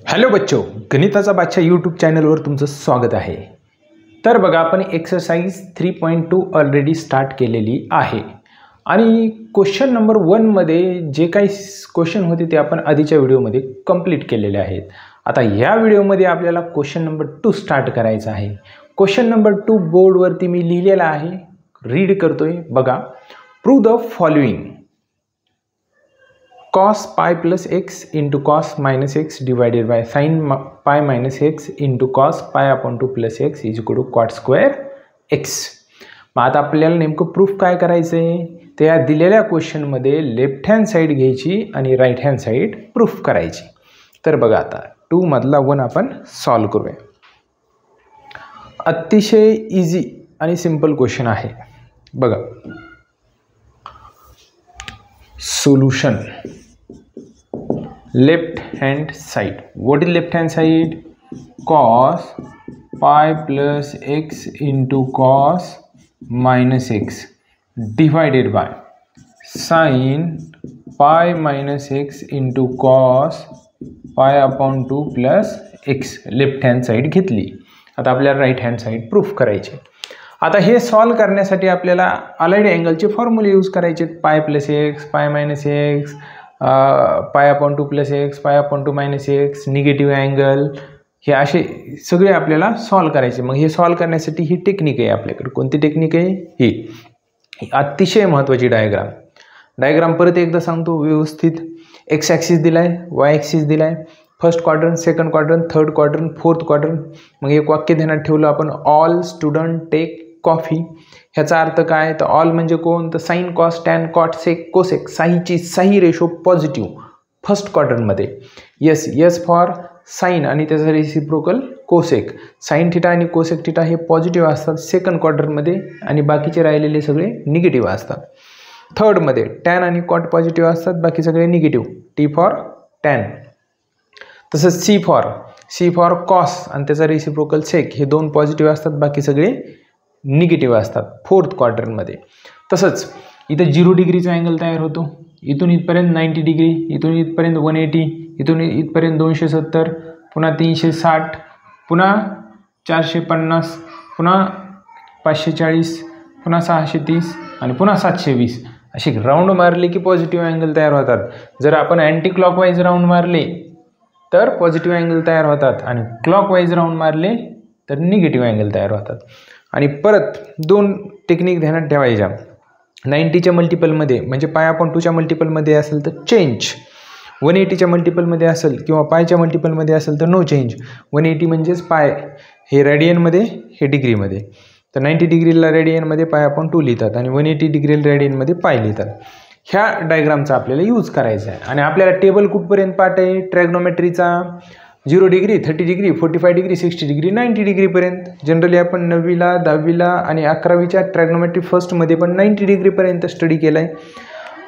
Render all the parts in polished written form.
Hello बच्चो, गणिताचा बादशाह यूट्यूब चॅनलवर तुमचं स्वागत आहे। तर बघा, आपण एक्सरसाइज 3.2 ऑलरेडी स्टार्ट केलेली आहे आणि क्वेश्चन नंबर 1 मध्ये जे काही क्वेश्चन होते ते आपण आधीच्या व्हिडिओमध्ये कंप्लीट केलेले आहेत। आता या व्हिडिओमध्ये आपल्याला क्वेश्चन नंबर 2 स्टार्ट करायचा आहे। क्वेश्चन नंबर 2 बोर्डवरती मी लिहिलेला आहे, रीड करतोय बघा। Prove the following: cos pi plus x into cos minus x divided by sin pi minus x into cos pi upon 2 plus x is equal to cot square x। मग आता आपल्याला नेमकं proof काय करायचं आहे, त्या दिलेल्या क्वेश्चनमध्ये लेफ्ट हँड साईड घ्यायची आणि राईट हँड साईड प्रूफ करायची। तर बघा, आता 2 मधला 1 आपण सॉल्व करूया। अतिशय इझी आणि सिंपल क्वेश्चन आहे बघा। Solution left hand side. What is left hand side? Cos pi plus x into cos minus x divided by sin pi minus x into cos pi upon 2 plus x। Left hand side घेतली, आता आपल्याला right hand side proof करायचे। आता हे solve करण्यासाठी आपल्याला allied अँगलचे फॉर्म्युले use करायचे। पाय प्लस एक्स, पाय मायनस एक्स, पाय अपॉन 2 प्लस एक्स, पाय upon 2 minus x, negative angle, हे असे सगळे आपल्याला सॉल्व करायचे। मग हे सॉल्व करण्यासाठी ही टेक्निक आहे आपल्याकडे। कोणती टेक्निक आहे ही अतिशय महत्त्वाची डायग्राम परत एकदा सांगतो व्यवस्थित। एक्स ॲक्सिस दिलाय, वाय ॲक्सिस दिलाय, first quadrant, second quadrant, third quadrant, fourth quadrant. मग एक वाक्य ध्यानात ठेवलं आपण, ऑल स्टुडंट टेक कॉफी। ह्याचा अर्थ काय, तर ऑल म्हणजे कोण, तर sine cos tan cot sec cosec, साईची साई रेशो पॉझिटिव्ह फर्स्ट क्वाड्रंटमध्ये। यस फॉर साइन आणि त्याचा रेसिप्रोकल कोसेक। साइन थिटा आणि कोसेक थिटा हे पॉझिटिव्ह असतात सेकंड क्वाड्रंटमध्ये आणि बाकीचे राहिलेले सगळे निगेटिव्ह असतात। थर्डमध्ये टॅन आणि कॉट पॉझिटिव्ह असतात, बाकी सगळे निगेटिव्ह। T for tan. तसंच सी फॉर कॉस आणि त्याचा रेसिप्रोकल सेक हे दोन पॉझिटिव्ह असतात, बाकी सगळे निगेटिव्ह असतात फोर्थ क्वाड्रंटमध्ये। तसंच इथं 0 डिग्रीचा अँगल तयार होतो। इथून इथपर्यंत 90 डिग्री, इथून इथपर्यंत 180, इथून इथपर्यंत 270, पुन्हा 360, पुन्हा 450, पुन्हा 540, पुन्हा 630 आणि पुन्हा 720। अशी राऊंड मारली की पॉझिटिव्ह अँगल तयार होतात। जर आपण अँटी क्लॉकवाईज राऊंड मारले तर पॉझिटिव्ह अँगल तयार होतात आणि क्लॉकवाईज राऊंड मारले तर निगेटिव्ह अँगल तयार होतात। आणि परत 2 टेक्निक ध्यानात ठेवायच्या। 90च्या मल्टिपलमध्ये म्हणजे पाय अपॉन 2च्या मल्टिपलमध्ये असेल तर चेंज, 180च्या मल्टिपलमध्ये असेल किंवा पायच्या मल्टिपलमध्ये असेल तर नो चेंज। 180 म्हणजेच पाय, हे रेडियनमध्ये, हे डिग्रीमध्ये। तर 90 डिग्रीला रेडियनमध्ये पाय अपॉन 2 लिहितात आणि 180 डिग्रीला रेडियनमध्ये पाय लिहितात। ह्या डायग्रामचा आपल्याला यूज करायचा आहे आणि आपल्याला टेबल कुठपर्यंत पाठ आहे ट्रॅग्नोमेट्रीचा, 0 डिग्री, 30 डिग्री, 45 डिग्री, 60 डिग्री, 90 डिग्रीपर्यंत। जनरली आपण 9वीला, 10वीला आणि 11वीच्या ट्रॅग्नोमेट्री फर्स्टमध्ये पण 90 डिग्रीपर्यंत स्टडी केला आहे।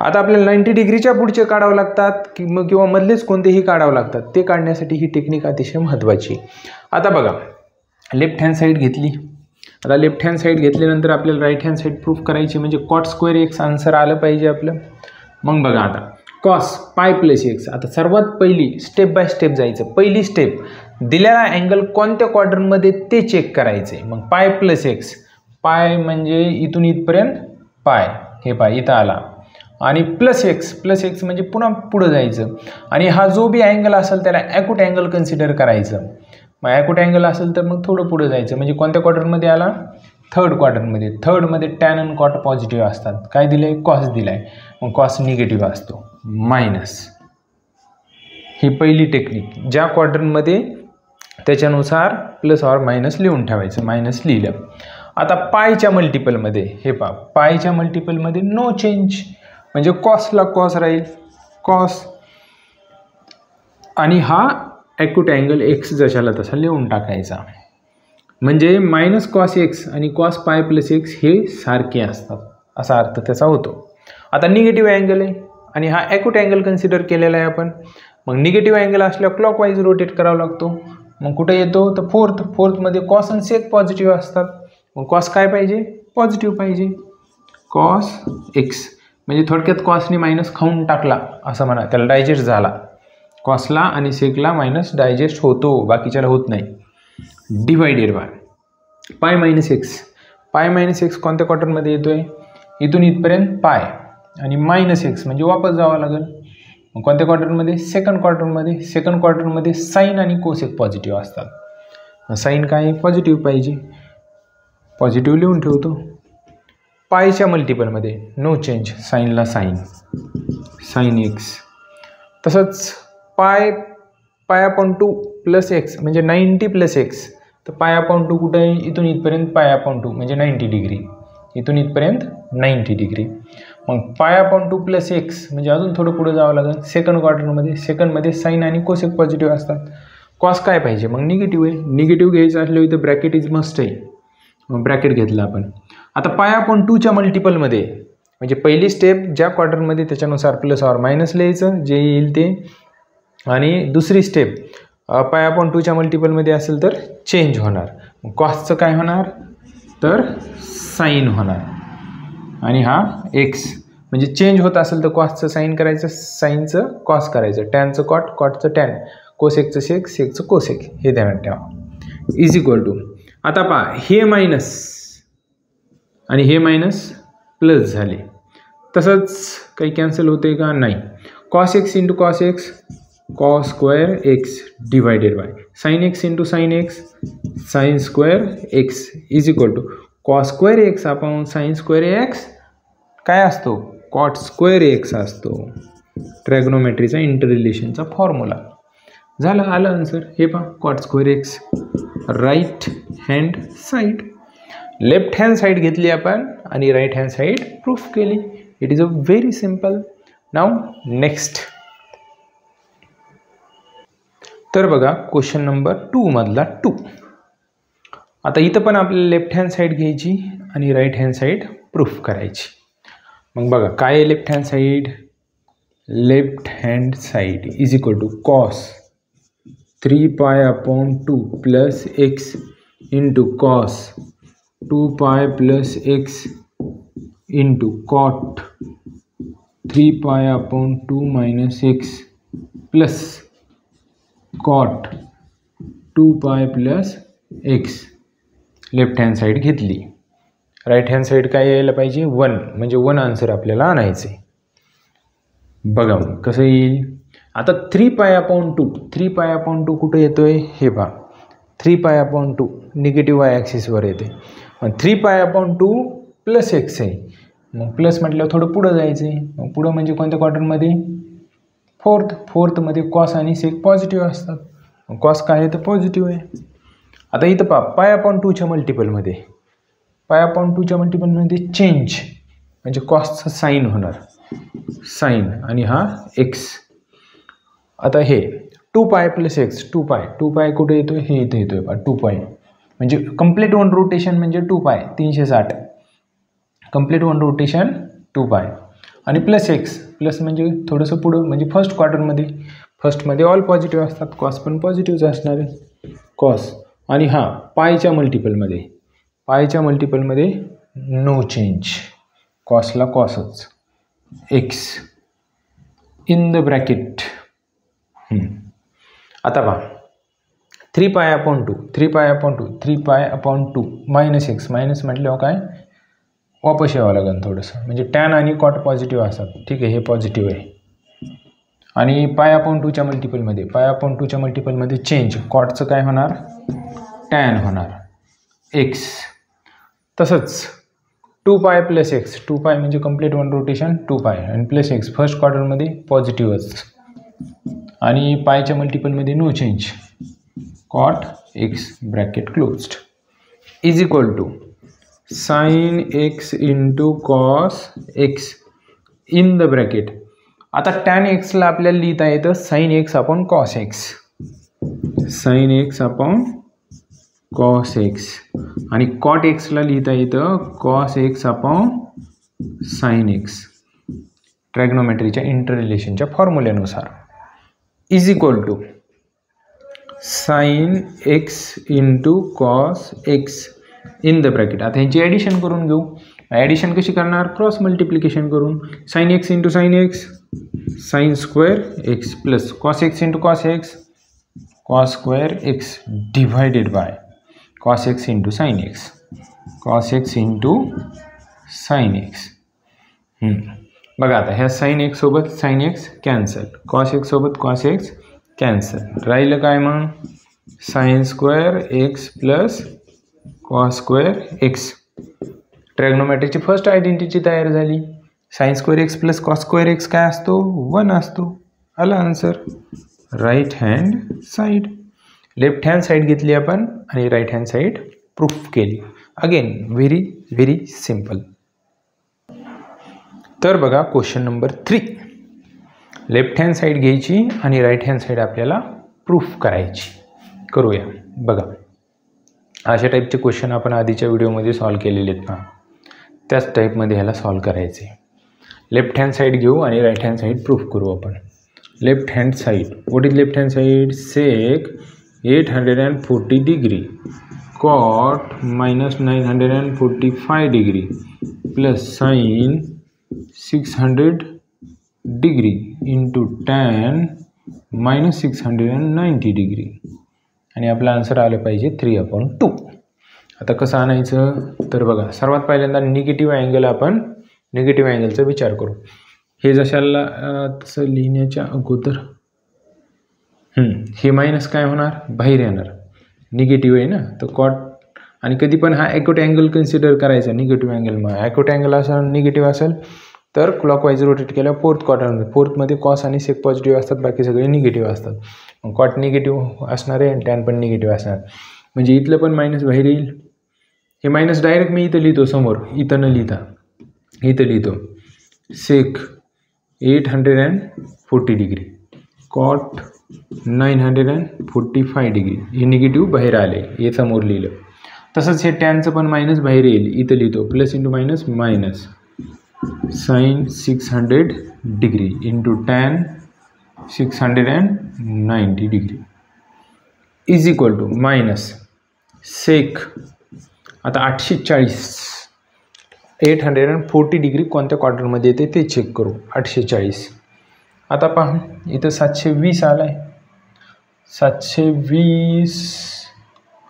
आता आपल्याला 90 डिग्रीच्या पुढचे काढावं लागतात किंवा मधलेच कोणतेही काढावं लागतात, ते काढण्यासाठी ही टेक्निक अतिशय महत्त्वाची। आता बघा, लेफ्ट हँड साईड घेतली। आता लेफ्ट हँड साईड घेतल्यानंतर आपल्याला राईट हँड साईड प्रूफ करायची, म्हणजे कॉट स्क्वेअर एक्स आन्सर आलं पाहिजे आपलं। मग बघा, आता कॉस पाय प्लस एक्स, आता सर्वात पहिली स्टेप बाय स्टेप जायचं। पहिली स्टेप, दिलेला अँगल कोणत्या क्वाड्रंटमध्ये ते चेक करायचे। मग पाय प्लस एक्स, पाय म्हणजे इथून इथपर्यंत पाय, हे पाय इथं आला, आणि प्लस एक्स म्हणजे पुन्हा पुढं जायचं आणि हा जो बी अँगल असेल त्याला ॲक्यूट अँगल कन्सिडर करायचं। मग ॲक्यूट अँगल असेल तर मग थोडं पुढं जायचं, म्हणजे कोणत्या क्वाड्रंटमध्ये आला, थर्ड क्वाड्रंटमध्ये। थर्डमध्ये टॅन आणि कॉट पॉझिटिव्ह असतात, काय दिलं आहे, कॉस दिला आहे, मग कॉस निगेटिव्ह असतो, मायनस। ही पहिली टेक्निक, ज्या क्वाड्रंटमध्ये त्याच्यानुसार प्लस ऑर मायनस लिहून ठेवायचं, मायनस लिहिलं। आता पायच्या मल्टिपलमध्ये, हे पहा, पायच्या मल्टिपलमध्ये नो चेंज, म्हणजे कॉसला कॉस राहील, कॉस, आणि हा ॲक्यूट अँगल एक्स जशाला तसा लिहून टाकायचा। म्हणजे मायनस कॉस एक्स आणि कॉस पाय प्लस एक्स हे सारखे असतात, असा अर्थ त्याचा होतो। आता निगेटिव्ह अँगल आहे आणि हा ॲक्यूट अँगल कन्सिडर केलेला आहे आपण। मग निगेटिव्ह अँगल असल्यावर क्लॉकवाईज रोटेट करावा लागतो। मग कुठे येतो, तर फोर्थमध्ये कॉस आणि सेक पॉझिटिव्ह असतात। मग कॉस काय पाहिजे, पॉझिटिव्ह पाहिजे, कॉस एक्स। म्हणजे थोडक्यात कॉसने मायनस खाऊन टाकला असं म्हणा, त्याला डायजेस्ट झाला। कॉसला आणि सेकला मायनस डायजेस्ट होतो, बाकीच्याला होत नाही. डिवायडेड बाय पाय मायनस एक्स. पाय मायनस एक्स कोणत्या क्वार्टरमध्ये येतो आहे? इथून इथपर्यंत पाय आणि मायनस एक्स म्हणजे वापस जावं लागेल. मग कोणत्या क्वार्टरमध्ये? सेकंड क्वार्टरमध्ये. सेकंड क्वार्टरमध्ये साईन आणि कोसेक पॉझिटिव्ह असतात. साईन काय? पॉझिटिव्ह पाहिजे, पॉझिटिव्ह लिहून ठेवतो. पायच्या मल्टिपलमध्ये नो चेंज, साईनला साईन, साईन एक्स. तसंच पाय अपॉन 2 प्लस एक्स म्हणजे 90 प्लस एक्स. तर पाय अपॉन 2 कुठं आहे? इथून इथपर्यंत पाय अपॉन 2 म्हणजे 90 डिग्री, इथून इथपर्यंत 90 डिग्री. मग पाय अपॉन 2 प्लस एक्स म्हणजे अजून थोडं पुढं जावं लागेल सेकंड क्वार्टरमध्ये. सेकंडमध्ये साईन आणि कोसेक पॉझिटिव्ह असतात. कॉस काय पाहिजे? मग निगेटिव्ह आहे. निगेटिव्ह घ्यायचं असलं इथं ब्रॅकेट इज मस्ट आहे, मग ब्रॅकेट घेतलं आपण. आता पाय अपॉन 2च्या मल्टिपलमध्ये म्हणजे पहिली स्टेप ज्या क्वार्टरमध्ये त्याच्यानुसार प्लस ऑर मायनस लिहायचं जे येईल ते, आणि दुसरी स्टेप पाय अपॉन 2च्या मल्टिपलमध्ये असेल तर चेंज होणार. कॉसचं काय होणार? तर साईन होणार. आणि हा एक्स म्हणजे चेंज होत असेल तर कॉसचं साईन करायचं, साईनचं कॉस करायचं, टॅनचं कॉट, कॉटचं टॅन, कोसेकचं सेक, सेकचं कोसेक, हे ध्यानात ठेवा. इज इक्वल टू, आता पहा हे मायनस आणि हे मायनस प्लस झाले, तसंच काही कॅन्सल होते का? नाही. Cos x into cos x, cos square x divided by sine x into sine x, sine square x is equal to cos square x upon sine square x काय असतो? Cot square x असतो. ट्रॅग्नोमेट्रीचा इंटररिलेशनचा formula झालं, आलं answer. हे पहा cot square x. Right hand side, left hand side घेतली आपण आणि राईट हँड साईड प्रूफ केली. It is a very simple. Now next. तर बघा क्वेश्चन नंबर 2 मधला 2. आता इथं पण आपल्याला लेफ्ट हँड साईड घ्यायची आणि राईट हँड साईड प्रूफ करायची. मग बघा काय आहे left hand side? Left hand side is equal to cos 3 pi upon 2 plus x into cos 2 pi plus x into cot 3 pi upon 2 minus x plus cot 2 pi plus x. Left hand side घेतली. Right hand side काय यायला पाहिजे? 1 म्हणजे 1 answer आपल्याला आणायचं आहे. बघा मग कसं येईल. आता 3 पाय अपॉन 2, 3 पाय अपॉन 2 कुठं येतो आहे? हे पहा 3 पाय अपॉन 2 निगेटिव्ह वाय ॲक्सिसवर येते. मग 3 पाय अपॉन 2 प्लस एक्स आहे. मग प्लस म्हटल्यावर थोडं पुढं जायचं आहे. मग पुढं म्हणजे कोणत्या क्वार्टरमध्ये? फोर्थमध्ये कॉस आणि सेक पॉझिटिव्ह असतात. मग कॉस काय आहे? तर पॉझिटिव्ह आहे. आता इथं पहा pi upon 2च्या मल्टिपलमध्ये, pi upon 2च्या मल्टिपलमध्ये change म्हणजे कॉसचं साईन होणार, साईन आणि हा एक्स. आता हे 2 पाय प्लस एक्स, 2 पाय कुठे येतो? हे इथे येतो आहे 2 पाय म्हणजे कम्प्लीट वन रोटेशन म्हणजे 2 पाय 360, कम्प्लीट वन रोटेशन 2 पाय आणि प्लस एक्स, प्लस म्हणजे थोडंसं पुढं म्हणजे फर्स्ट क्वार्टरमध्ये, फर्स्टमध्ये ऑल पॉझिटिव्ह असतात, कॉस पण पॉझिटिव्हच असणार आहे कॉस. आणि हा पायच्या मल्टिपलमध्ये, पायच्या मल्टिपलमध्ये नो चेंज, कॉसला कॉसच, एक्स इन द ब्रॅकेट. आता पहा 3 pi upon 2, 3 pi upon 2, 3 pi upon 2 minus x, minus म्हटल्यावर काय वापस यावं लागेल थोडंसं, म्हणजे टॅन आणि कॉट पॉझिटिव्ह असतात. ठीक आहे, हे पॉझिटिव्ह आहे. आणि pi upon 2च्या मल्टिपलमध्ये, pi upon 2च्या मल्टिपलमध्ये change, कॉटचं काय होणार? टॅन होणार एक्स. तसंच 2 पाय प्लस एक्स, 2 पाय म्हणजे कम्प्लीट वन रोटेशन 2 पाय आणि प्लस एक्स फर्स्ट क्वार्टरमध्ये पॉझिटिव्हच आणि पायच्या मल्टिपलमध्ये no change, cot x bracket closed is equal to sine x into cos x in the bracket. आता टॅन एक्सला आपल्याला लिहिता येतं sine x upon cos x, sine x upon cos x आणि कॉट एक्सला लिहिता येतं cos x upon sine x ट्रॅग्नोमेट्रीच्या इंटररिलेशनच्या फॉर्म्युल्यानुसार is equal to sine x into cos x in the bracket. आता ह्यांची ॲडिशन करून घेऊ. ॲडिशन कशी करणार? क्रॉस मल्टिप्लिकेशन करून. Sine x into sine x sine square x plus cos x into cos x, cos square x divided by cos x into sine x, cos x into sine x. बघा आता ह्या sine x सोबत sine x cancel, cos x सोबत cos x cancel, राहिलं काय मग sine square x plus cos square x. ट्रॅग्नोमॅट्रिकची first identity तयार झाली. Sign square x plus cos square x काय असतो 1 असतो. आला answer. Right hand side. Left hand side घेतली आपण आणि राईट हँड साईड प्रूफ केली. Again very very simple. तर बघा question number 3. Left hand side घ्यायची आणि राईट हँड साईड आपल्याला प्रूफ करायची. करूया. बघा अशा टाईपचे क्वेश्चन आपण आधीच्या व्हिडिओमध्ये सॉल्व केलेले आहेत ना, त्याच टाईपमध्ये ह्याला सॉल्व करायचे. लेफ्ट हँड साईड घेऊ आणि राईट हँड साईड प्रूफ करू आपण. Left hand side, what is left hand side? Sec 840 degree cot minus 945 degree plus sine 600 degree into tan minus 690 degree. आणि आपलं आन्सर आलं पाहिजे 3/2. आता कसं आणायचं तर बघा, सर्वात पहिल्यांदा निगेटिव्ह अँगल, आपण निगेटिव्ह अँगलचा विचार करू. हे जशाला तसं लिहिण्याच्या अगोदर हे मायनस काय होणार, बाहेर येणार. निगेटिव्ह आहे ना, तर कॉट. आणि कधी पण हा ॲक्यूट अँगल कन्सिडर करायचा निगेटिव्ह अँगल. मग ॲक्यूट अँगल असेल निगेटिव्ह असेल तर क्लॉकवाईज रोटेट केल्यावर फोर्थ क्वाड्रंट, फोर्थमध्ये कॉस आणि सेक पॉझिटिव्ह असतात, बाकी सगळे निगेटिव्ह असतात. मग कॉट निगेटिव्ह असणार आहे आणि टॅन पण निगेटिव्ह असणार. म्हणजे इथलं पण मायनस बाहेर येईल. हे मायनस डायरेक्ट मी इथं लिहितो समोर, इथं न लिहिता इथं लिहितो. सेक 840 डिग्री कॉट 945 डिग्री. हे निगेटिव्ह बाहेर आले, हे समोर लिहिलं. तसंच हे टॅनचं पण मायनस बाहेर येईल, इथं लिहितो plus into minus minus sine 600 degree into tan 690 degree is equal to minus sec. आता 840 डिग्री कोणत्या क्वार्टरमध्ये येते ते चेक करू. 840. आता पहा इथं 720 आला आहे. 720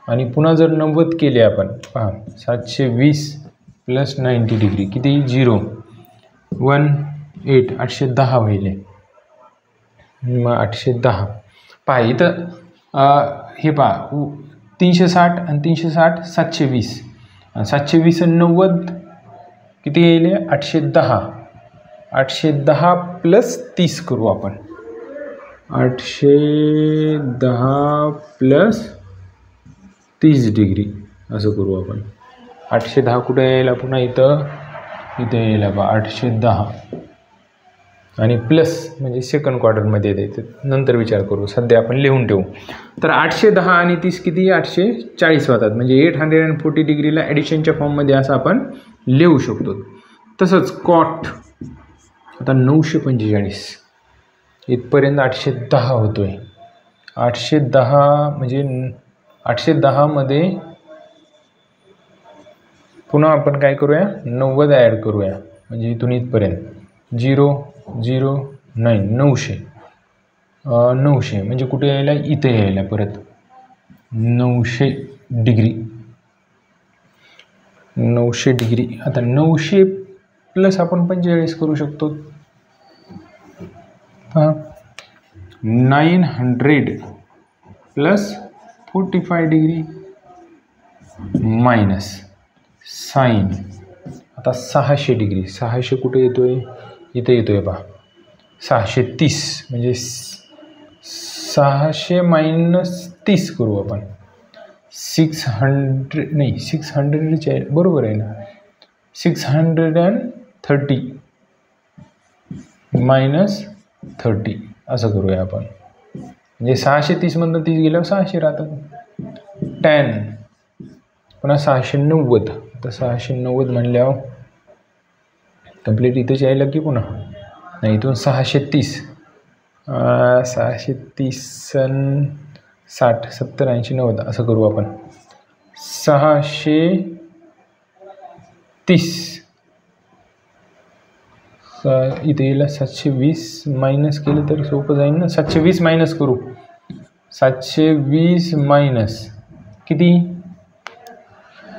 आणि पुन्हा जर 90 केले आपण, पहा 720 प्लस 90 डिग्री किती 0 1 8 810 व्हायले. मग 810 पहा इथं हे पहा 360 आणि 360 720. 720 आणि 90 किती येईल 810. 810 प्लस 30 करू आपण. 810 प्लस 30 डिग्री असं करू आपण. 810 कुठे यायला पुन्हा इथं यायला बा 810 आणि प्लस म्हणजे सेकंड क्वार्टरमध्ये येते, नंतर विचार करू. सध्या आपण लिहून ठेवू. तर 810 आणि 30 किती 840 होतात. म्हणजे 840 डिग्रीला ॲडिशनच्या फॉर्ममध्ये असं आपण लिहू शकतो. तसंच कॉट आता 945 इथपर्यंत 810 होतो आहे. 810 म्हणजे 810 मध्ये पुन्हा आपण काय करूया 90 ॲड करूया. म्हणजे इथून इथपर्यंत 0 0 9 900 900 म्हणजे कुठे यायला इथे यायला परत 900 डिग्री 900 डिग्री. आता 900 प्लस आपण 45 करू शकतो. 900 प्लस 45 डिग्री मायनस साइन. आता 600 डिग्री. 600 कुठे येतोय इथे येतोय पहा 630 म्हणजे 600 मायनस 30 करू आपण. 600 नाही 600चे बरोबर आहे ना. 630 मायनस 30 असं करूया आपण. म्हणजे 630 मधनं 30 गेल्यावर 600 राहतात. 10 पुन्हा 690. आता 690 म्हणल्यावर कंप्लीट इथेच यायला की पुन्हा नाही इथून 630 630 60 70 80 90 असं करू आपण. 630 इथे येईल 720 मायनस केलं तर सोपं जाईल ना. 720 मायनस करू. 720 मायनस किती,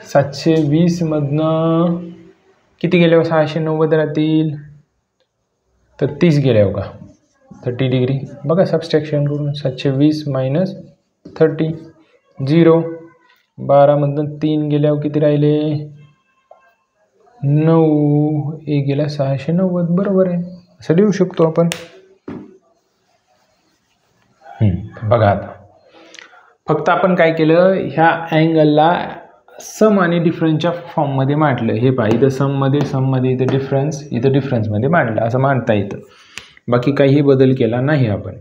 720 मधनं किती गेल्यावर 690 राहतील, तर 30 गेल्यावर का 30 डिग्री. बघा सबस्ट्रॅक्शन करून 720 मायनस 30 0. 12मधनं 3 गेल्यावर किती राहिले 9. एक गेला 690. बरोबर आहे, असं लिहू शकतो आपण. बघा आता फक्त आपण काय केलं, ह्या अँगलला सम आणि डिफरन्सच्या फॉर्ममध्ये मांडलं. हे पहा इथं सममध्ये इथं डिफरन्समध्ये मांडलं, असं मांडता येतं. बाकी काही बदल केला नाही आपण.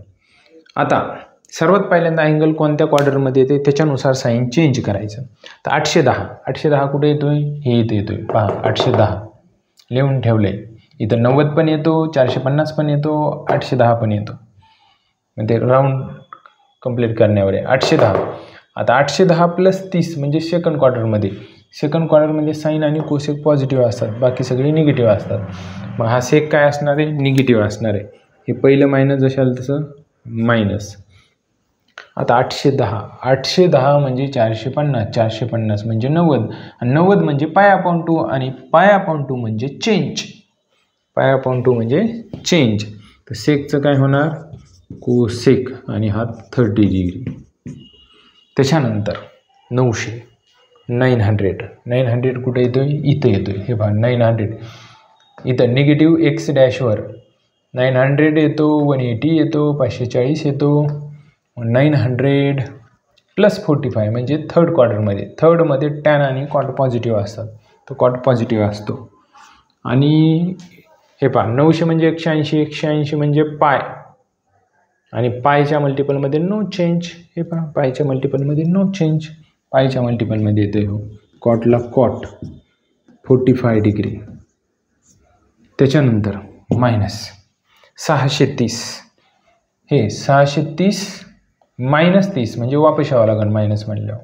आता सर्वात पहिल्यांदा अँगल कोणत्या क्वाड्रंटमध्ये येते त्याच्यानुसार साईन चेंज करायचं. तर 810 कुठे येतोय, हे इथे येतोय पहा. 810 लिहून ठेवले. इथं 90 पण येतो, 450 पण येतो, 810 पण येतो. म्हणजे राऊंड कंप्लीट करण्यावर आहे 810. आता 810 प्लस 30 म्हणजे सेकंड क्वार्टरमध्ये साईन आणि कोसेक पॉझिटिव्ह असतात, बाकी सगळे निगेटिव्ह असतात. मग हा सेक काय असणार आहे, निगेटिव्ह असणार आहे. हे पहिलं मायनस जशाल तसं मायनस. आता 810 म्हणजे 450 म्हणजे 90, आणि 90 म्हणजे π/2, आणि π/2 म्हणजे चेंज. तर सेकचं काय होणार कोसेक, आणि हा 30 डिग्री. त्याच्यानंतर 900 कुठे येतोय, इथं येतोय. हे पहा 900 इथं निगेटिव्ह एक्स डॅशवर 900 येतो, 180 येतो, 540 येतो. 900 प्लस 45 म्हणजे थर्ड क्वार्टरमध्ये टॅन आणि कॉट पॉझिटिव्ह असतात, तो कॉट पॉझिटिव्ह असतो. आणि हे पहा 900 म्हणजे 180 म्हणजे पाय, आणि पायच्या मल्टिपलमध्ये नो चेंज. हे पहा पायच्या मल्टिपलमध्ये नो चेंज, पायच्या मल्टिपलमध्ये येते हो. कॉटला कॉट 45 डिग्री. त्याच्यानंतर मायनस 630. हे 630 मायनस 30 म्हणजे वापस यावं लागेल. मायनस म्हणल्यावर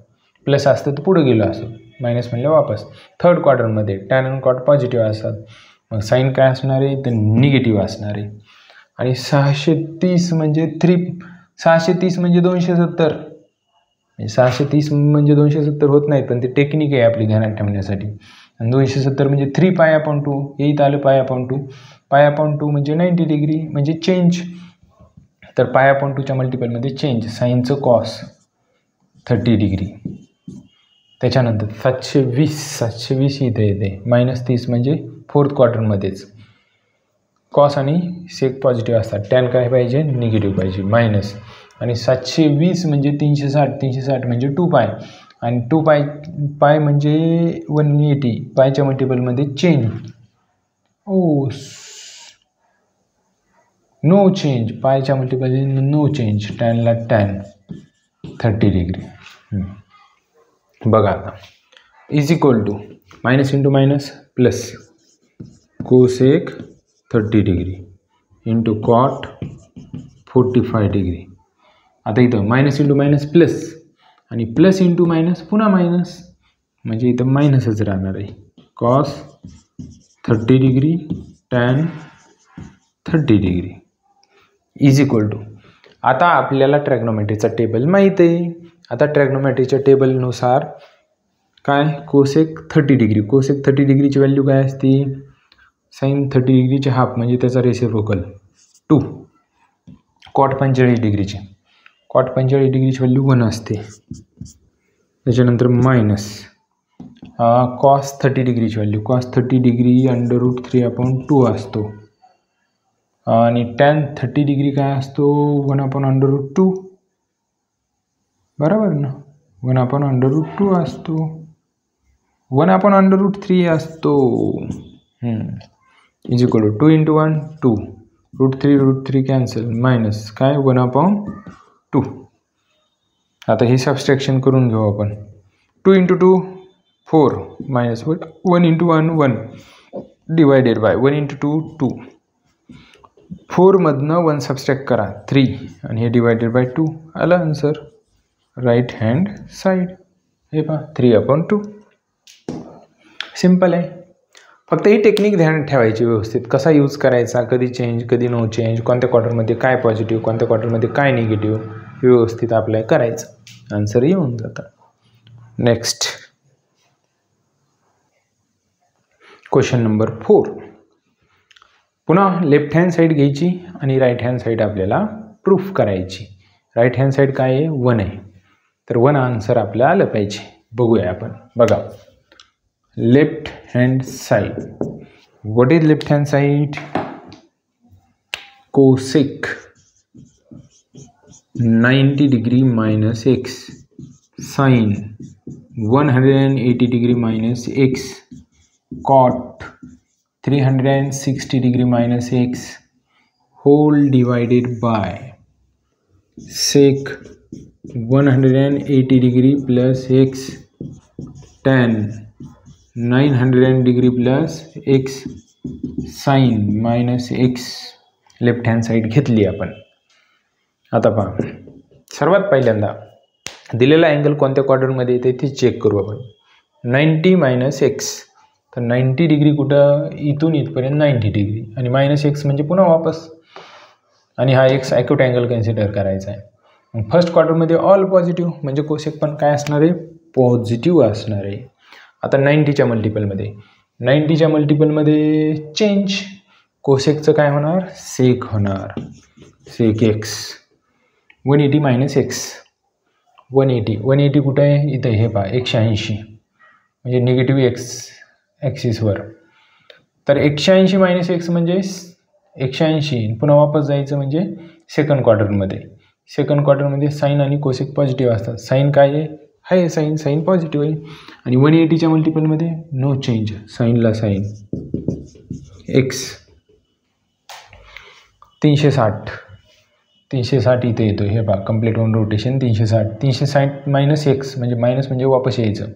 प्लस असतं तर पुढे गेलं असं, मायनस म्हणल्यावर वापस. थर्ड क्वार्टरमध्ये टॅन आणि कॉट पॉझिटिव्ह असतात, मग साईन काय असणार आहे तर निगेटिव्ह असणार आहे. आणि 630 म्हणजे 630 म्हणजे 270. 630 म्हणजे 270 होत नाहीत, पण ते टेक्निक आहे आपली ध्यानात ठेवण्यासाठी. आणि 270 म्हणजे 3π/2. हे इथं आलं π/2 म्हणजे 90 डिग्री म्हणजे चेंज. तर π/2च्या मल्टिपलमध्ये चेंज, साईनचं कॉस 30 डिग्री. त्याच्यानंतर 720 इथे येते. मायनस 30 म्हणजे फोर्थ क्वार्टरमध्येच. कॉस आणि सेक पॉझिटिव्ह असतात, टॅन काय पाहिजे निगेटिव्ह पाहिजे मायनस. आणि 720 म्हणजे 360 म्हणजे 2π, आणि 2π म्हणजे 180. पायच्या मल्टिपलमध्ये चेंज, नो चेंज. पायच्या मल्टिपलमध्ये नो चेंज, टॅनला टॅन 30 डिग्री. बघा आता is equal to minus into minus plus cosec 30 degree into cot 45 degree. आता इथं मायनस इंटू मायनस प्लस, आणि प्लस इंटू मायनस पुन्हा मायनस, म्हणजे इथं मायनसच राहणार आहे. Cos 30 degree tan 30 degree is equal to. आता आपल्याला ट्रॅग्नोमेट्रीचा टेबल माहीत आहे. आता ट्रॅग्नोमेट्रीच्या टेबलनुसार काय कोसेक 30 डिग्रीची व्हॅल्यू काय असते, साईन 30 डिग्रीचे हाफ म्हणजे त्याचा रेसिप्रोकल 2. कॉट 45 डिग्रीची व्हॅल्यू 1 असते. त्याच्यानंतर minus cos 30 डिग्रीची value, cos 30 degree √3/2 असतो. आणि टॅन 30 डिग्री काय असतो 1/√2. बरोबर ना, 1/√2 असतो, 1/√3 असतो. Is equal to 2 into 1 2, √3 cancel, minus काय 1/2. आता हे सबस्ट्रॅक्शन करून घेऊ आपण. 2 into 2 4 minus 1 into 1 1 divided by 1 into 2 2. 4 मधनं 1 सबस्ट्रॅक्ट करा 3, आणि हे डिवायडेड बाय 2. आलं आन्सर राईट हँड साईड. हे पहा 3/2. सिम्पल आहे. फक्त ही टेक्निक ध्यानात ठेवायची व्यवस्थित, कसा यूज करायचा, कधी चेंज कधी नो चेंज, कोणत्या क्वार्टरमध्ये काय पॉझिटिव्ह कोणत्या क्वार्टरमध्ये काय निगेटिव्ह, व्यवस्थित अप्लाय करायचं, आन्सर येऊन जातं. Next question number 4. पुन्हा लेफ्ट हँड साईड घ्यायची आणि राईट हँड साईड आपल्याला प्रूफ करायची. राईट हँड साईड काय आहे 1 आहे, तर 1 आन्सर आपल्याला आलं पाहिजे. बघूया आपण. बघा left hand side, what is left hand side? Cosec 90 degree minus x, sine 180 degree minus x, cot 360 degree minus x, whole divided by sec 180 degree plus x, tan 900 degree plus x, sine minus x. Left hand side घेतली आपण. आता पहा, सर्वात पहिल्यांदा दिलेला angle कोणत्या क्वार्टरमध्ये येते ते चेक करू आपण. 90 मायनस एक्स, तर 90 डिग्री कुठं, इथून इथपर्यंत 90 डिग्री, आणि मायनस एक्स म्हणजे पुन्हा वापस, आणि हा एक्स ॲक्यूट अँगल कन्सिडर करायचा आहे. मग फर्स्ट क्वार्टरमध्ये ऑल पॉझिटिव्ह, म्हणजे कोसेक पण काय असणार आहे, पॉझिटिव्ह असणार आहे. आता 90च्या मल्टिपलमध्ये, 90च्या मल्टिपलमध्ये चेंज, कोसेकचं काय होणार, सेक होणार, सेक एक्स. 180 मायनस एक्स, 180 कुठं आहे, इथं हे पहा 180, म्हणजे निगेटिव्ह एक्स ॲक्सिसवर. तर 180 मायनस एक्स म्हणजे 180, पुन्हा वापस जायचं म्हणजे सेकंड क्वार्टरमध्ये. सेकंड क्वार्टरमध्ये साईन आणि कोसेक पॉझिटिव्ह असतात. साईन काय आहे साईन पॉझिटिव्ह आहे, आणि 180च्या मल्टिपलमध्ये नो चेंज, साईनला साईन एक्स. 360 इथे येतो, हे पहा complete on rotation 360 minus x म्हणजे वापस यायचं.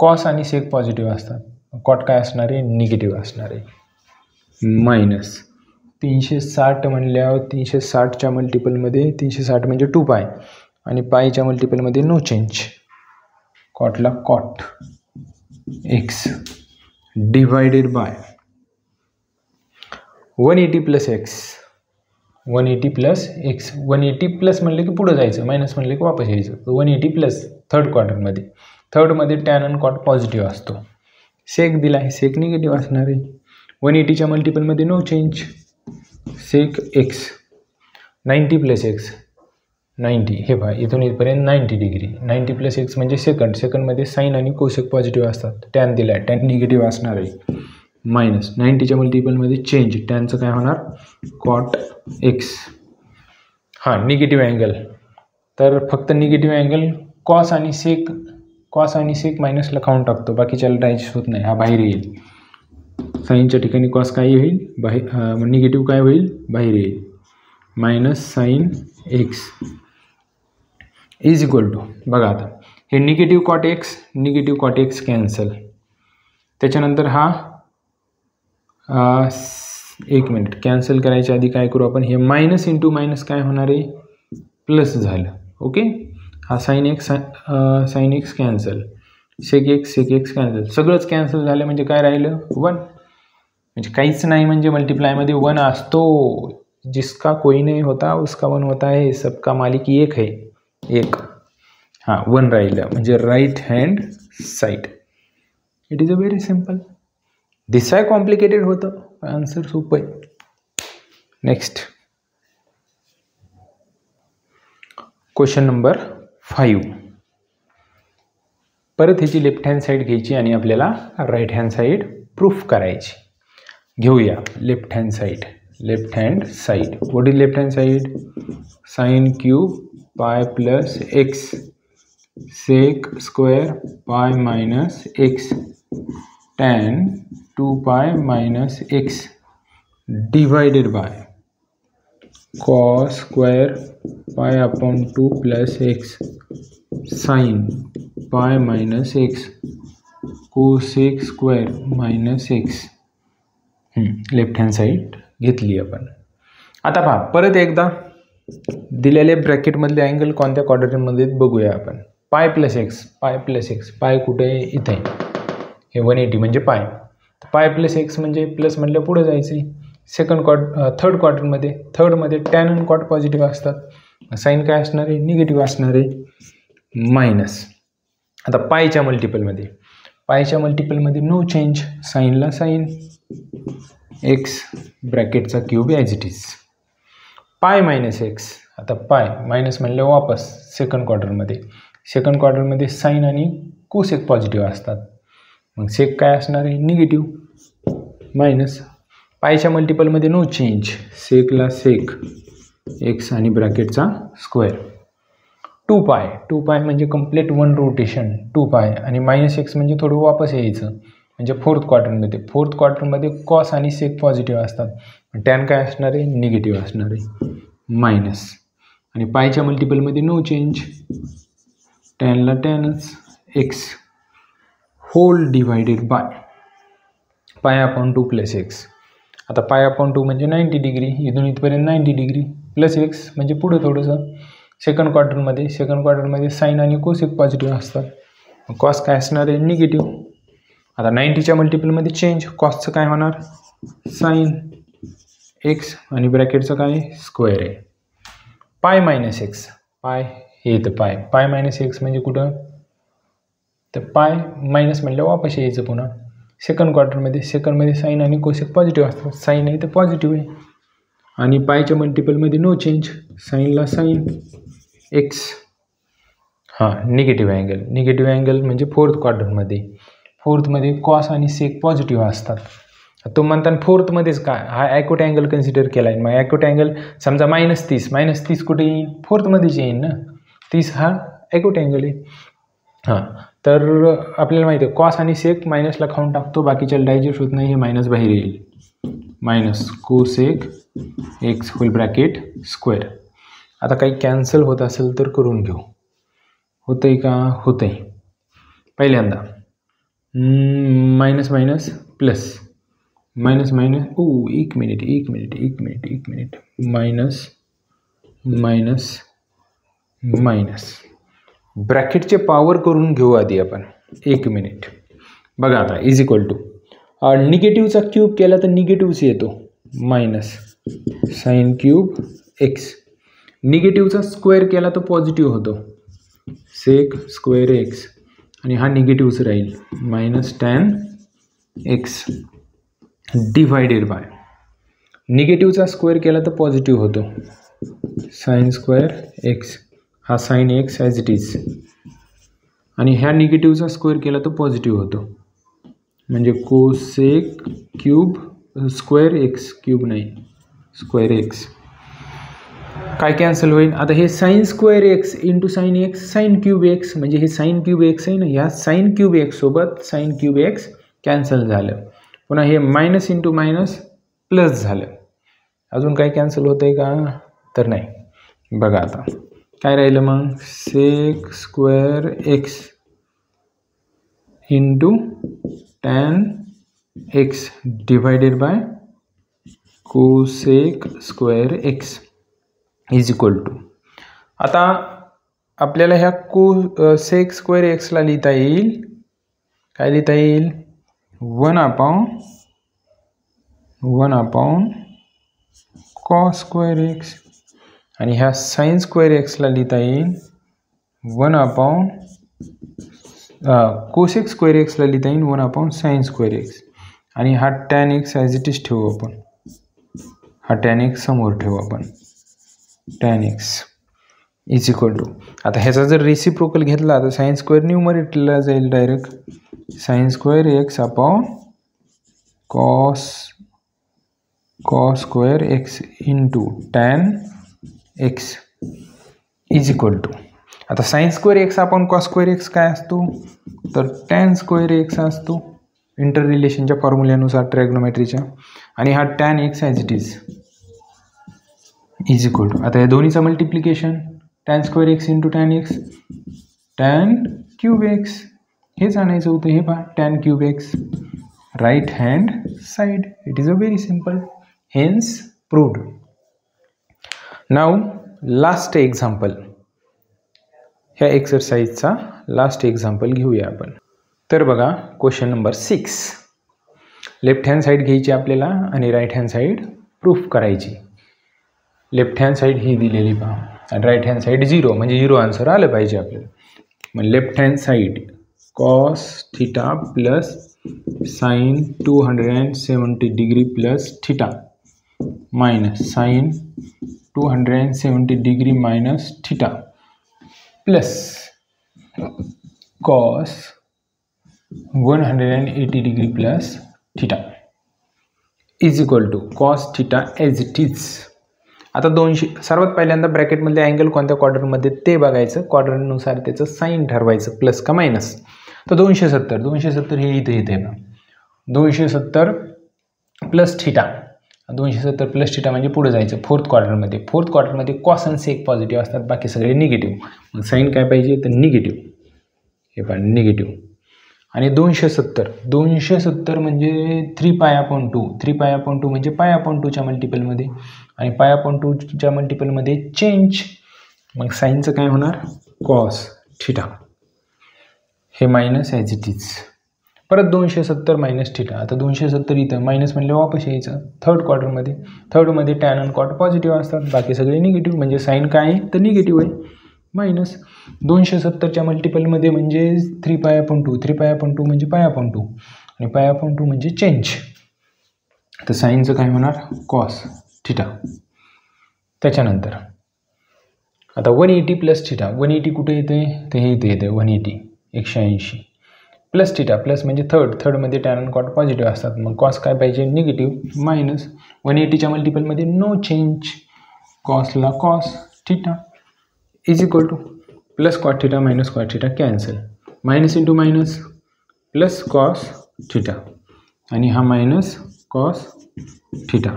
कॉस आणि सेक पॉझिटिव्ह असतात, कॉट काय असणार आहे, निगेटिव्ह असणार आहे, मायनस 360 म्हणल्यावर 360च्या मल्टिपलमध्ये 360 म्हणजे 2 पाय, आणि पायच्या मल्टिपलमध्ये नो चेंज, कॉटला cot x divided by 180 plus x, 180 plus x. 180 plus म्हणले की पुढं जायचं, मायनस म्हणले की वापस यायचं. 180 प्लस थर्ड क्वार्टरमध्ये, थर्डमध्ये टॅन आणि कॉट पॉझिटिव्ह असतो. सेक दिला आहे, सेक निगेटिव्ह असणार आहे. 180च्या मल्टिपलमध्ये no change, sec x. 90 plus x 90, हे पहा इथून इथपर्यंत 90 डिग्री, 90 प्लस एक्स म्हणजे सेकंडमध्ये साईन आणि कोसेक पॉझिटिव्ह असतात. टॅन दिला आहे, टॅन निगेटिव्ह असणार आहे, मायनस 90च्या मल्टिपलमध्ये चेंज, टॅनचं काय होणार, कॉट एक्स. हां, निगेटिव्ह अँगल, तर फक्त निगेटिव्ह अँगल कॉस आणि सेक मायनसला खाऊन टाकतो, बाकीच्याला डायजेस्ट होत नाही, हा बाहेर येईल. साईनच्या ठिकाणी कॉस काय येईल, बाहेर, निगेटिव्ह काय होईल, बाहेर येईल, minus sine x is equal to. बघा आता हे निगेटिव्ह कॉट एक्स कॅन्सल. त्याच्यानंतर हा 1 मिनिट, कॅन्सल करायच्या आधी काय करू आपण, हे मायनस इंटू मायनस काय होणार आहे, प्लस झालं. ओके, हा sine x cancel, sec x cancel, सगळंच कॅन्सल झालं. म्हणजे काय राहिलं, 1. म्हणजे काहीच नाही, म्हणजे मल्टिप्लायमध्ये 1 असतो. जिसका कोई नहीं होता उसका 1 होता है, सबका मालिक एक है, 1. हां, 1 राहिलं, म्हणजे right hand side. It is a very simple. दिसाय कॉम्प्लिकेटेड होतं, आन्सर सोपं आहे. Next question number 5. परत ह्याची लेफ्ट हँड साईड घ्यायची आणि आपल्याला राईट हँड साईड प्रूफ करायची. घेऊया left hand side. What is left hand side, sine cube pi plus x, sec square pi minus x, tan 2 pi minus x divided by cos square pi upon 2 plus x, sine pi minus x, cosec square minus x. Left hand side घेतली आपण. आता पहा, परत एकदा दिलेल्या ब्रॅकेटमधले angle कोणत्या क्वाड्रंटमध्ये बघूया आपण. पाय प्लस एक्स, पाय कुठे आहे, इथे आहे. हे 180 म्हणजे पाय. पाय प्लस एक्स म्हणजे प्लस म्हटलं पुढे जायचं आहे. थर्डमध्ये टॅन आणि कॉट पॉझिटिव्ह असतात. साईन काय असणार आहे? निगेटिव्ह असणार आहे मायनस. आता पायच्या मल्टिपलमध्ये नो चेंज, साईनला साईन एक्स ब्रॅकेटचा cube as it is. Pi minus x, आता पाय मायनस म्हणलं वापस सेकंड क्वार्टरमध्ये साईन आणि कोसेक पॉझिटिव्ह असतात. मग सेक काय असणार आहे? Negative minus. पायच्या मल्टिपलमध्ये नो चेंज, सेकला सेक एक्स आणि ब्रॅकेटचा स्क्वेअर. 2 पाय म्हणजे कंप्लीट वन रोटेशन 2 पाय आणि मायनस एक्स म्हणजे थोडं वापस यायचं म्हणजे फोर्थ क्वार्टरमध्ये कॉस आणि सेक पॉझिटिव्ह असतात. टॅन काय असणार आहे? निगेटिव्ह असणार आहे मायनस. आणि पायच्या मल्टिपलमध्ये नो चेंज, टॅनला टॅनच x whole divided by pi upon 2 plus x. आता पाय अपॉन 2 म्हणजे 90 डिग्री, इथून इथपर्यंत 90 डिग्री प्लस एक्स म्हणजे पुढं थोडंसं सेकंड क्वार्टरमध्ये साईन आणि कोसेक पॉझिटिव्ह असतात. कॉस काय असणार आहे? निगेटिव्ह. आता 90च्या मल्टिपलमध्ये चेंज, कॉसचं काय होणार? साईन एक्स आणि ब्रॅकेटचं काय? स्क्वेअर आहे. पाय मायनस एक्स, पाय हे येतं पाय मायनस एक्स म्हणजे कुठं? तर पाय मायनस म्हटलं वापस यायचं पुन्हा सेकंड क्वार्टरमध्ये साईन आणि कोसेक पॉझिटिव्ह असतात. साईन आहे तर पॉझिटिव्ह आहे. आणि पायच्या मल्टिपलमध्ये नो चेंज, साईनला साईन एक्स. निगेटिव्ह अँगल म्हणजे फोर्थ क्वार्टरमध्ये कॉस आणि सेक पॉझिटिव्ह असतात. तो म्हणताना फोर्थमध्येच काय हा ॲक्यूट अँगल कन्सिडर केला आहे. मग ॲक्यूट अँगल समजा -30 कुठे येईल? फोर्थमध्येच येईल ना. 30 हा ॲक्यूट अँगल आहे. तर आपल्याला माहिती आहे कॉस आणि सेक मायनसला खाऊन टाकतो, बाकीच्या डायजेस्ट होत नाही, हे मायनस बाहेर येईल. Minus cosec x whole bracket square. आता काही कॅन्सल होत असेल तर करून घेऊ. होतंय का? होतंय. पहिल्यांदा मायनस प्लस मायनस एक मिनिट मायनस ब्रॅकेटचे पॉवर करून घेऊ आधी आपण. 1 मिनिट. बघा आता इज इक्वल टू निगेटिव्हचा क्यूब केला तर निगेटिव्हच येतो मायनस साईन क्यूब एक्स. निगेटिव्हचा स्क्वेअर केला तर पॉझिटिव्ह होतो सेक स्क्वेअर एक्स आणि हा निगेटिव्हच राहील minus tan x divided by निगेटिव्हचा स्क्वेअर केला तर पॉझिटिव्ह होतो साईन स्क्वेअर एक्स, हा sine x as it is. आणि ह्या निगेटिव्हचा स्क्वेअर केला तर पॉझिटिव्ह होतो म्हणजे cosec cube square x, cube नाही स्क्वेअर एक्स. काय कॅन्सल होईल? आता हे sine square x into sine x sine cube x म्हणजे हे साईन क्यूब एक्स आहे ना, ह्या साईन क्यूब एक्स सोबत साईन क्यूब एक्स कॅन्सल झालं. पुन्हा हे मायनस इंटू मायनस प्लस झालं. अजून काय कॅन्सल होतं आहे का? तर नाही. बघा आता काय राहिलं मग? Sec square x into tan x divided by cosec square x is equal to. आता आपल्याला ह्या सेक स्क्वेअर एक्सला लिहिता येईल, काय लिहिता येईल? 1 अपॉन कॉस स्क्वेअर एक्स. आणि ह्या साईन स्क्वेअर एक्सला लिहिता येईल 1 अपॉन कोसेक स्क्वेअर एक्सला लिहिता येईल 1 अपॉन साईन स्क्वेअर एक्स. आणि हा tan x as it is ठेवू आपण, हा टॅन एक्स समोर ठेवू आपण, tan x is equal to. आता ह्याचा जर रेसिप्रोकल घेतला तर साईन स्क्वेअर न्यूमरेटरला जाईल direct sine square x upon cos square x into tan x is equal to. आता sine square x upon cos square x काय असतो? तर टॅन स्क्वेअर एक्स असतो इंटर रिलेशनच्या फॉर्म्युल्यानुसार ट्रॅग्नोमेट्रीच्या. आणि हा tan x as it is equal to. आता या दोन्हीचं multiplication tan square x into tan x tan cube x, हेच आणायचं होतं. हे पहा tan cube x right hand side. It is a very simple, hence proved. Now last example, ह्या एक्सरसाइजचा लास्ट एक्झाम्पल घेऊया आपण. तर बघा question number 6. Left hand side घ्यायची आपल्याला आणि राईट हँड साईड प्रूफ करायची. लेफ्ट हँड साईड ही दिलेली पहा आणि राईट हँड साईड 0 म्हणजे 0 आन्सर आलं पाहिजे आपल्याला. मग left hand side cos theta plus sine 270 degree plus theta minus sine 270 degree minus theta plus cos 180 degree plus theta is equal to cos theta as it is. आता 200 सर्वात पहिल्यांदा ब्रॅकेटमधले angle कोणत्या क्वाड्रंटमध्ये ते बघायचं, क्वाड्रंटनुसार त्याचं साईन ठरवायचं प्लस का मायनस. तर 270 हे इथे येते ना, 270 प्लस थिटा, 270 प्लस थिटा म्हणजे पुढे जायचं फोर्थ क्वाड्रंटमध्ये कॉस आणि सेक पॉझिटिव्ह असतात, बाकी सगळे निगेटिव्ह. मग साईन काय पाहिजे तर निगेटिव्ह, हे पण निगेटिव्ह. आणि 270 म्हणजे 3π/2, 3π/2 म्हणजे π/2च्या मल्टिपलमध्ये आणि π/2च्या मल्टिपलमध्ये चेंज. मग साईनचं काय होणार कॉस थिटा, हे मायनस ॲज इट इज. परत 270 मायनस थिटा. आता 270 इथं मायनस म्हणलं वापस यायचं थर्डमध्ये टॅन आणि कॉट पॉझिटिव्ह असतात, बाकी सगळे निगेटिव्ह. म्हणजे साईन काय आहे तर निगेटिव्ह आहे. मायनस 270च्या मल्टिपलमध्ये म्हणजे 3π/2, 3π/2 म्हणजे π/2 आणि π/2 म्हणजे चेंज. तर साईनचं काय होणार कॉस थिटा. त्याच्यानंतर आता 180 प्लस थिटा, 180 कुठे येते तर हे इथे येते 180 180 प्लस थिटा, प्लस म्हणजे थर्डमध्ये टॅन आणि कॉट पॉझिटिव्ह असतात, मग कॉस काय पाहिजे निगेटिव्ह. मायनस 180च्या मल्टिपलमध्ये नो चेंज, कॉसला cos theta is equal to plus cot theta minus cot theta cancel, minus into minus plus cos theta आणि हा मायनस कॉस थिटा,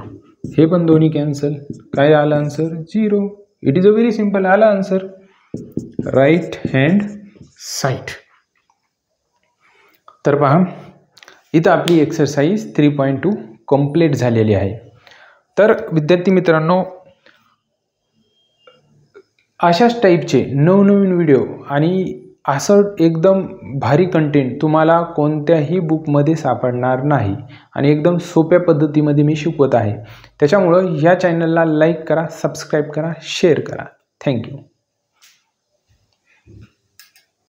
हे पण दोन्ही कॅन्सल. काय आलं answer 0. It is a very simple, आला आन्सर राईट हँड साईड. तर पहा इथं आपली एक्सरसाइज 3.2 कंप्लीट झालेली आहे. तर विद्यार्थी मित्रांनो, अशाच टाईपचे नवनवीन व्हिडिओ आणि असं एकदम भारी कंटेंट तुम्हाला कोणत्याही बुकमध्ये सापडणार नाही आणि एकदम सोप्या पद्धतीमध्ये मी शिकवत आहे. त्याच्यामुळं या चॅनलला लाईक करा, सबस्क्राईब करा, शेअर करा. थँक्यू.